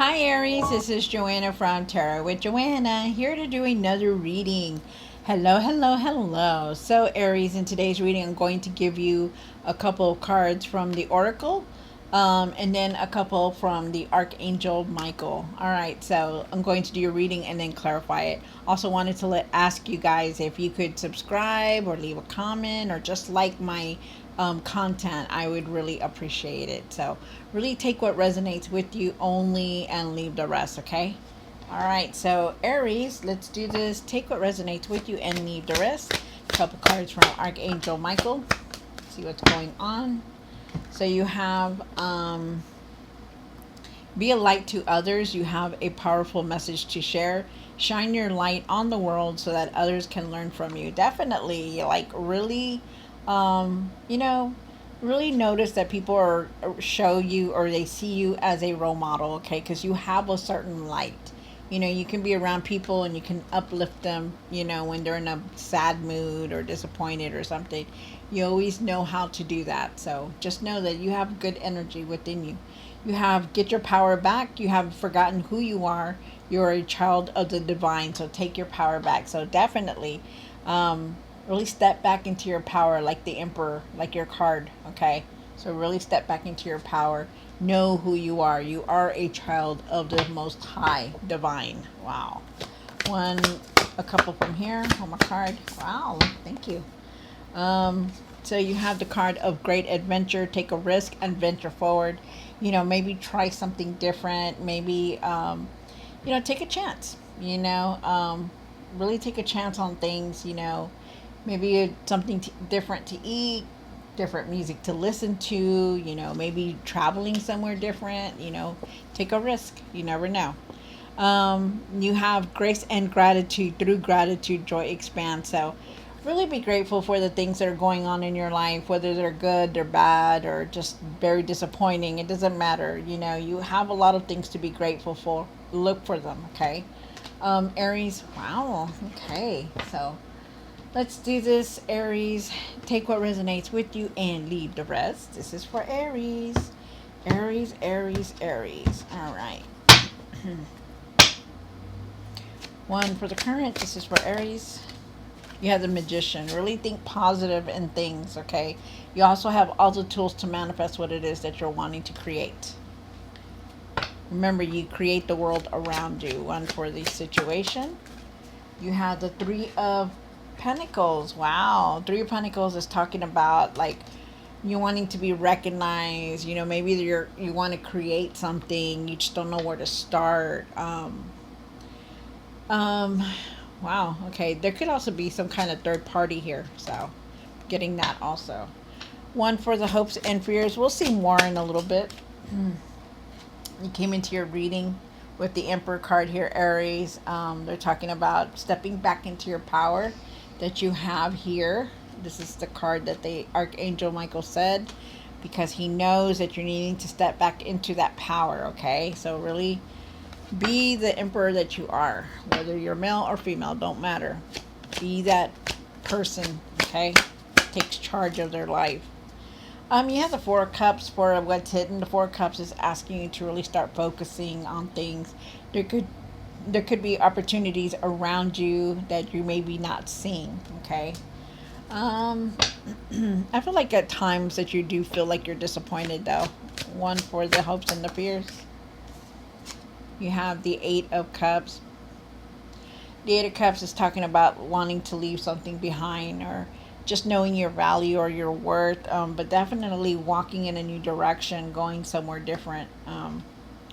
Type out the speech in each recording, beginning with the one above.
Hi Aries, this is Joanna from Tarot with Joanna, here to do another reading. Hello, hello, hello. So Aries, in today's reading, I'm going to give you a couple of cards from the Oracle, and then a couple from the Archangel Michael. All right, so I'm going to do your reading and then clarify it. Also wanted to ask you guys if you could subscribe or leave a comment or just like my content. I would really appreciate it. So really take what resonates with you only and leave the rest, okay? All right, so Aries, let's do this. Take what resonates with you and leave the rest. A couple cards from Archangel Michael. See what's going on. So you have be a light to others. You have a powerful message to share. Shine your light on the world so that others can learn from you. Definitely, like really, you know, really notice that people are show you or they see you as a role model, okay? Because you have a certain light. You know, you can be around people and you can uplift them, you know, when they're in a sad mood or disappointed or something. You always know how to do that. So just know that you have good energy within you. You have get your power back. You have forgotten who you are. You're a child of the divine. So take your power back. So definitely, really step back into your power like the emperor, like your card. Okay. So really step back into your power. Know who you are. You are a child of the most high divine. Wow. One, a couple from here. One more card. Wow. Thank you. So you have the card of great adventure. Take a risk and venture forward. You know, maybe try something different. Maybe, take a chance. Really take a chance on things. Maybe something different to eat, different music to listen to. Maybe traveling somewhere different. Take a risk. You never know. You have grace and gratitude. Through gratitude, joy expands. So really be grateful for the things that are going on in your life, whether they're good, they're bad, or just very disappointing. It doesn't matter. You have a lot of things to be grateful for. Look for them, okay? Aries, wow, okay. So let's do this, Aries. Take what resonates with you and leave the rest. This is for Aries. Aries, Aries, Aries. All right. One for the current. This is for Aries. You have the Magician. Really think positive in things, okay? You also have all the tools to manifest what it is that you're wanting to create. Remember, you create the world around you. One for the situation. You have the Three of Pentacles. Wow. Three of Pentacles is talking about, like, you wanting to be recognized. Maybe you want to create something. You just don't know where to start. Um, wow. Okay. There could also be some kind of third party here. So, getting that also. One for the hopes and fears. We'll see more in a little bit. You came into your reading with the Emperor card here, Aries. They're talking about stepping back into your power that you have here. This is the card that the Archangel Michael said, because he knows that you're needing to step back into that power, okay? So really be the emperor that you are, whether you're male or female, don't matter. Be that person, okay? Takes charge of their life. You have the Four of Cups for what's hidden. The Four of Cups is asking you to really start focusing on things. There could be opportunities around you that you maybe not seeing. Okay. I feel like at times that you do feel like you're disappointed though. One for the hopes and the fears. You have the Eight of Cups. The Eight of Cups is talking about wanting to leave something behind, or just knowing your value or your worth, but definitely walking in a new direction, going somewhere different.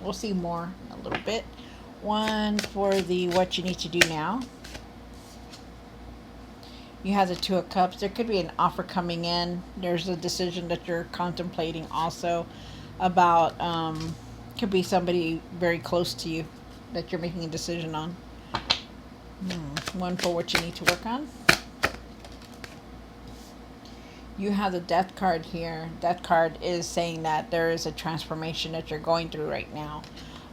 We'll see more in a little bit. One for the what you need to do now. You have the Two of Cups. There could be an offer coming in. There's a decision that you're contemplating also about, could be somebody very close to you that you're making a decision on. One for what you need to work on. You have the Death card here. Death card is saying that there is a transformation that you're going through right now.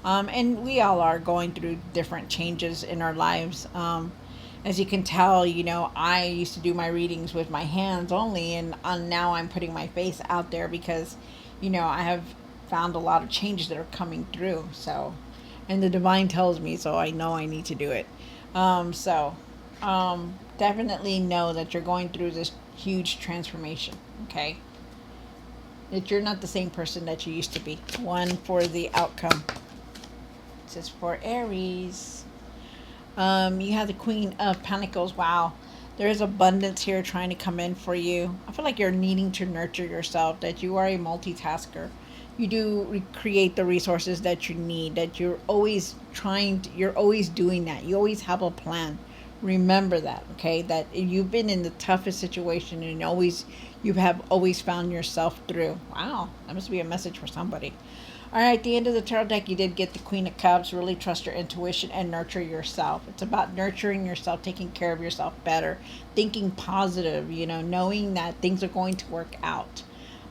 And we all are going through different changes in our lives. As you can tell, I used to do my readings with my hands only, and now I'm putting my face out there because, I have found a lot of changes that are coming through. So and the divine tells me, so I know I need to do it. Definitely know that you're going through this huge transformation. Okay, that you're not the same person that you used to be. One for the outcome. This is for Aries. You have the Queen of Pentacles. Wow. There is abundance here trying to come in for you. I feel like you're needing to nurture yourself, that you are a multitasker. You do create the resources that you need, that you're always you're always doing that. You always have a plan. Remember that, okay? That you've been in the toughest situation and you have always found yourself through. Wow, that must be a message for somebody. All right, at the end of the tarot deck, you did get the Queen of Cups. Really trust your intuition and nurture yourself. It's about nurturing yourself, taking care of yourself better, thinking positive, knowing that things are going to work out.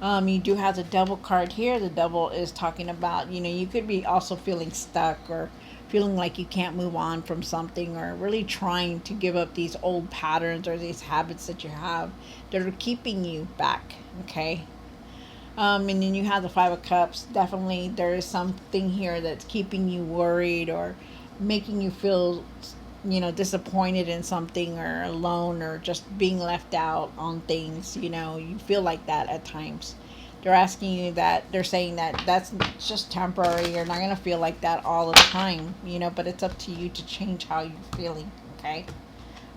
You do have the Devil card here. The Devil is talking about, you could be also feeling stuck or feeling like you can't move on from something, or really trying to give up these old patterns or these habits that you have that are keeping you back, okay? And then you have the Five of Cups. Definitely, there is something here that's keeping you worried or making you feel, disappointed in something or alone or just being left out on things. You feel like that at times. They're asking you that, they're saying that that's just temporary. You're not going to feel like that all the time, but it's up to you to change how you're feeling, okay?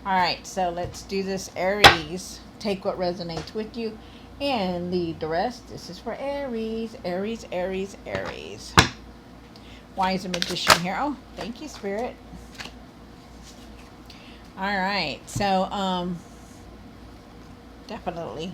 All right, so let's do this, Aries. Take what resonates with you and leave the rest. This is for Aries. Aries, Aries, Aries. Why is a Magician here? Oh, thank you, Spirit. All right, so definitely.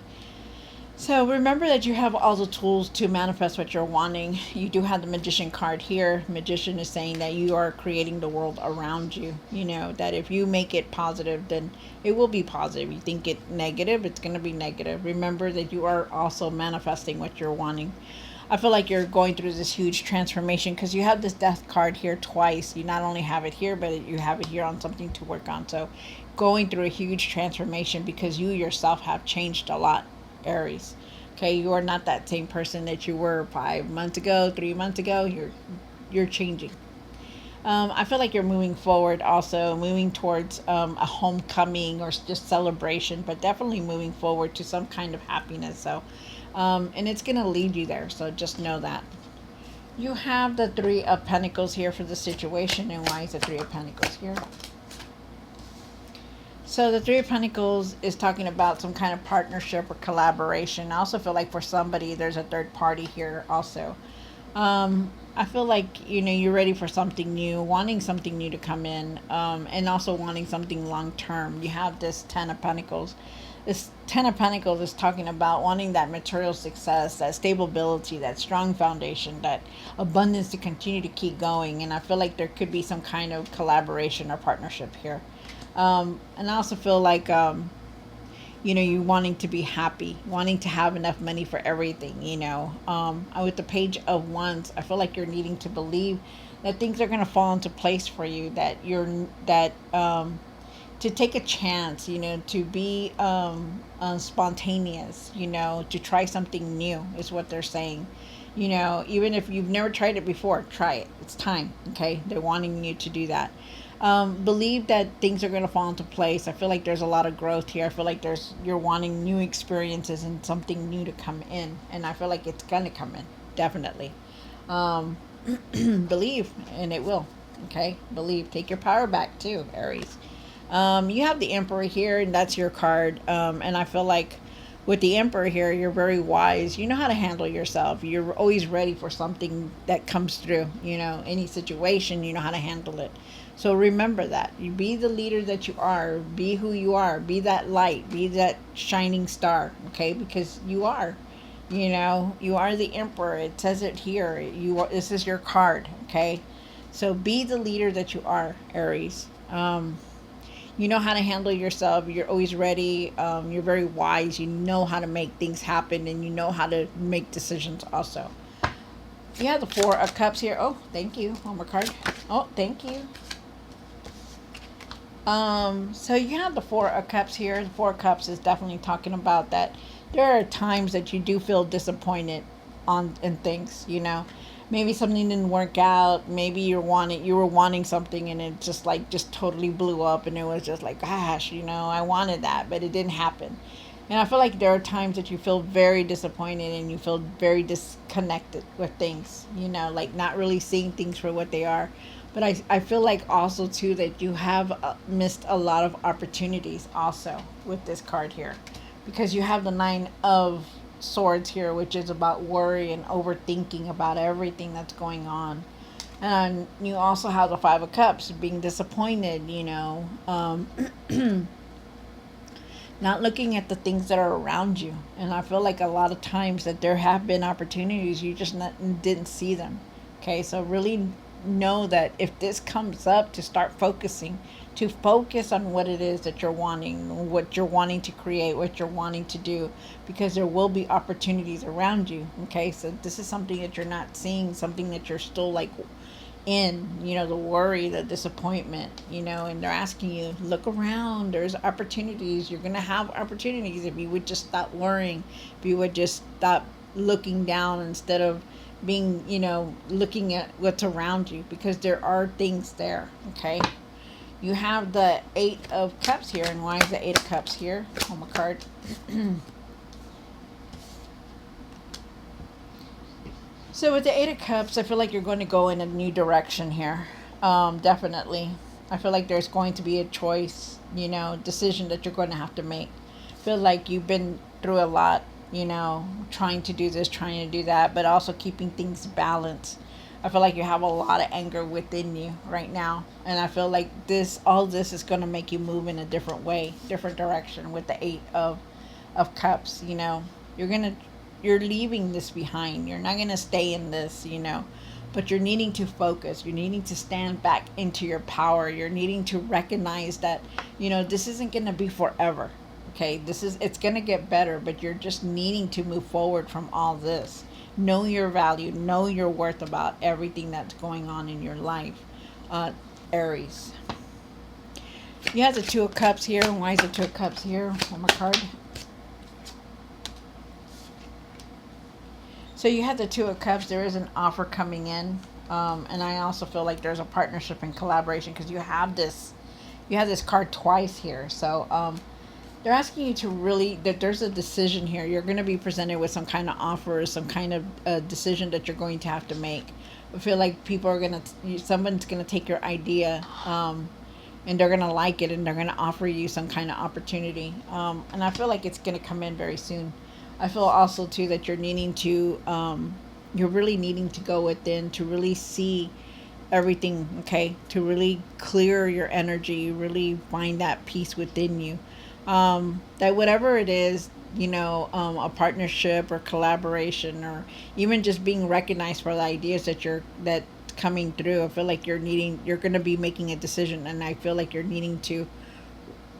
So remember that you have all the tools to manifest what you're wanting. You do have the Magician card here. Magician is saying that you are creating the world around you. That if you make it positive, then it will be positive. You think it negative, it's going to be negative. Remember that you are also manifesting what you're wanting. I feel like you're going through this huge transformation because you have this Death card here twice. You not only have it here, but you have it here on something to work on. So going through a huge transformation because you yourself have changed a lot, Aries. Okay, you are not that same person that you were 5 months ago, 3 months ago. You're changing. I feel like you're moving forward, also moving towards a homecoming or just celebration, but definitely moving forward to some kind of happiness. So, and it's gonna lead you there. So just know that. You have the Three of Pentacles here for the situation, and why is the Three of Pentacles here? So the Three of Pentacles is talking about some kind of partnership or collaboration. I also feel like for somebody, there's a third party here also. I feel like, you're ready for something new, wanting something new to come in, and also wanting something long term. You have this Ten of Pentacles. This Ten of Pentacles is talking about wanting that material success, that stability, that strong foundation, that abundance to continue to keep going. And I feel like there could be some kind of collaboration or partnership here. And I also feel like, you wanting to be happy, wanting to have enough money for everything, with the Page of Wands, I feel like you're needing to believe that things are going to fall into place for you, that to take a chance, to be spontaneous, to try something new is what they're saying. Even if you've never tried it before, try it. It's time, okay? They're wanting you to do that. Believe that things are going to fall into place. I feel like there's a lot of growth here. I feel like you're wanting new experiences and something new to come in, and I feel like it's going to come in, definitely. Believe, and it will. Okay, believe. Take your power back too, Aries. You have the Emperor here, and that's your card. And I feel like with the Emperor here, you're very wise. You know how to handle yourself. You're always ready for something that comes through. Any situation, you know how to handle it. So remember that. You be the leader that you are. Be who you are. Be that light. Be that shining star. Okay, because you are. You are the Emperor. It says it here. This is your card. Okay, so be the leader that you are, Aries. You know how to handle yourself. You're always ready. You're very wise. You know how to make things happen, and you know how to make decisions also. You have the Four of Cups here. Oh, thank you. One more card. Oh, thank you. So you have the Four of Cups here. The Four of Cups is definitely talking about that there are times that you do feel disappointed on in things, you know. Maybe something didn't work out. Maybe you were wanting something and it just like just totally blew up and it was just like, gosh, you know, I wanted that, but it didn't happen. And I feel like there are times that you feel very disappointed and you feel very disconnected with things, you know, like not really seeing things for what they are. But I feel like also too that you have missed a lot of opportunities also with this card here, because you have the nine of swords here, which is about worry and overthinking about everything that's going on. And you also have the five of cups, being disappointed, you know, not looking at the things that are around you. And I feel like a lot of times that there have been opportunities, you just didn't see them. Okay, so really know that if this comes up, to start focusing, to focus on what it is that you're wanting, what you're wanting to create, what you're wanting to do, because there will be opportunities around you. Okay, so this is something that you're not seeing, something that you're still like in, you know, the worry, the disappointment, you know, and they're asking you, look around, there's opportunities, you're going to have opportunities if you would just stop worrying, if you would just stop looking down instead of being, you know, looking at what's around you, because there are things there. Okay, you have the eight of cups here. And why is the eight of cups here? Hold my card. So with the Eight of Cups, I feel like you're going to go in a new direction here. Definitely. I feel like there's going to be a choice, you know, decision that you're going to have to make. I feel like you've been through a lot, you know, trying to do this, trying to do that, but also keeping things balanced. I feel like you have a lot of anger within you right now. And I feel like all this is going to make you move in a different way, different direction with the Eight of Cups, you know. You're going to you're leaving this behind. You're not going to stay in this, you know, but you're needing to focus. You're needing to stand back into your power. You're needing to recognize that, you know, this isn't going to be forever. Okay, it's going to get better, but you're just needing to move forward from all this. Know your value, know your worth about everything that's going on in your life. Aries. You have the Two of Cups here. Why is the Two of Cups here? One more card. So you have the Two of Cups. There is an offer coming in, and I also feel like there's a partnership and collaboration, because you have this card twice here. So they're asking you to really, that there's a decision here. You're going to be presented with some kind of offer, some kind of decision that you're going to have to make. I feel like someone's going to take your idea, and they're going to like it, and they're going to offer you some kind of opportunity. And I feel like it's going to come in very soon. I feel also too that you're really needing to go within to really see everything, okay? To really clear your energy, really find that peace within you. That whatever it is, you know, a partnership or collaboration, or even just being recognized for the ideas that coming through. I feel like you're going to be making a decision, and I feel like you're needing to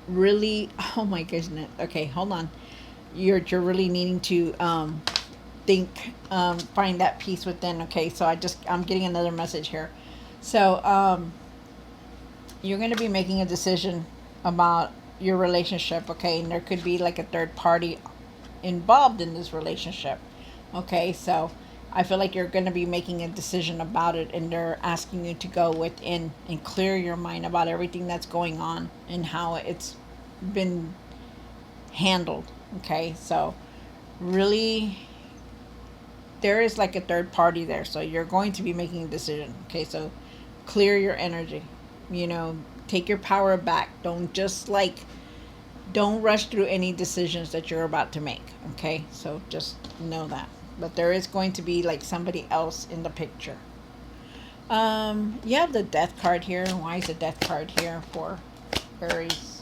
really, oh my goodness. Okay, hold on. You're really needing to think, find that peace within. Okay, so I'm getting another message here. So you're going to be making a decision about your relationship. Okay, and there could be like a third party involved in this relationship. Okay, so I feel like you're going to be making a decision about it, and they're asking you to go within and clear your mind about everything that's going on and how it's been handled. Okay, so really, there is like a third party there, so you're going to be making a decision. Okay, so clear your energy, you know, take your power back. Don't rush through any decisions that you're about to make. Okay, so just know that. But there is going to be like somebody else in the picture. You have the Death card here. Why is the Death card here for Aries?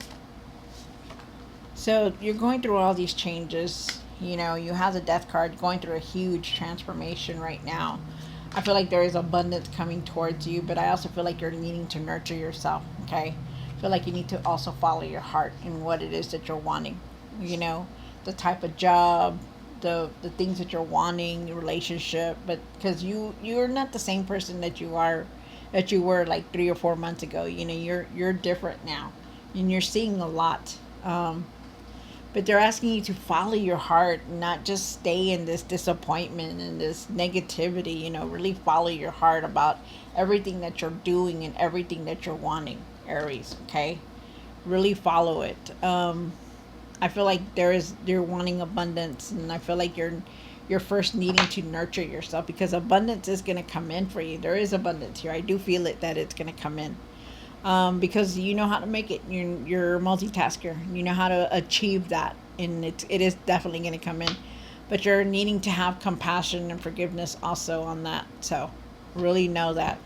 So you're going through all these changes. You know, you have the Death card, going through a huge transformation right now. I feel like there is abundance coming towards you, but I also feel like you're needing to nurture yourself. Okay, I feel like you need to also follow your heart in what it is that you're wanting. You know, the type of job, the things that you're wanting, your relationship, but because you're not the same person that you were like 3 or 4 months ago. You know, you're different now, and you're seeing a lot. but they're asking you to follow your heart, not just stay in this disappointment and this negativity. Really follow your heart about everything that you're doing and everything that you're wanting, Aries. Okay, really follow it. I feel like you're wanting abundance, and I feel like you're first needing to nurture yourself, because abundance is going to come in for you. There is abundance here. I do feel it, that it's going to come in, because you know how to make it. You're a multitasker. You know how to achieve that, and it is definitely going to come in. But you're needing to have compassion and forgiveness also on that. So really know that.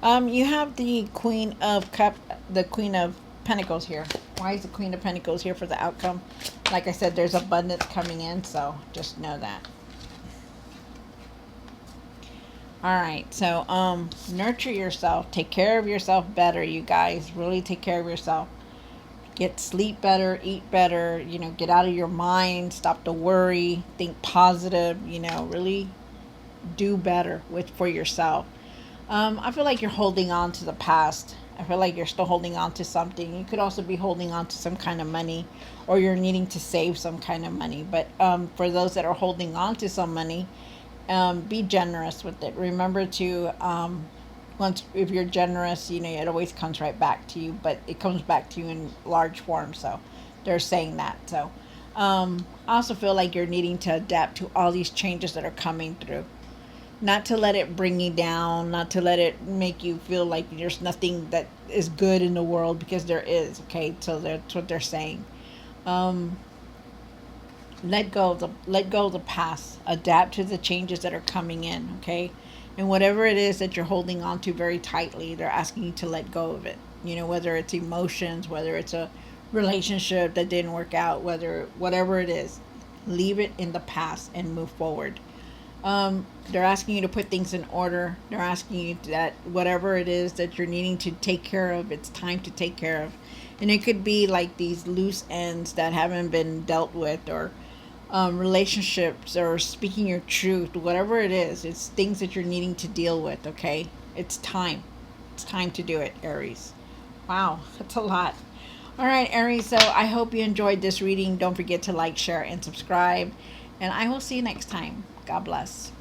You have the Queen of Pentacles here. Why is the Queen of Pentacles here for the outcome? Like I said, there's abundance coming in, so just know that. All right, so nurture yourself. Take care of yourself better, you guys. Really take care of yourself. Get sleep better, eat better, get out of your mind, stop the worry, think positive, really do better for yourself. I feel like you're holding on to the past. I feel like you're still holding on to something. You could also be holding on to some kind of money, or you're needing to save some kind of money. But for those that are holding on to some money, be generous with it. Remember to, once if you're generous, it always comes right back to you, but it comes back to you in large form. So they're saying that. So I also feel like you're needing to adapt to all these changes that are coming through. Not to let it bring you down, not to let it make you feel like there's nothing that is good in the world, because there is. Okay, so that's what they're saying. Um, let go of the past. Adapt to the changes that are coming in. Okay, and whatever it is that you're holding on to very tightly, they're asking you to let go of it. Whether it's emotions, whether it's a relationship that didn't work out, whatever it is, leave it in the past and move forward. They're asking you to put things in order. They're asking you that whatever it is that you're needing to take care of, it's time to take care of. And it could be like these loose ends that haven't been dealt with, or relationships, or speaking your truth, whatever it is. It's things that you're needing to deal with, okay? It's time. It's time to do it, Aries. Wow, that's a lot. All right, Aries, so I hope you enjoyed this reading. Don't forget to like, share, and subscribe. And I will see you next time. God bless.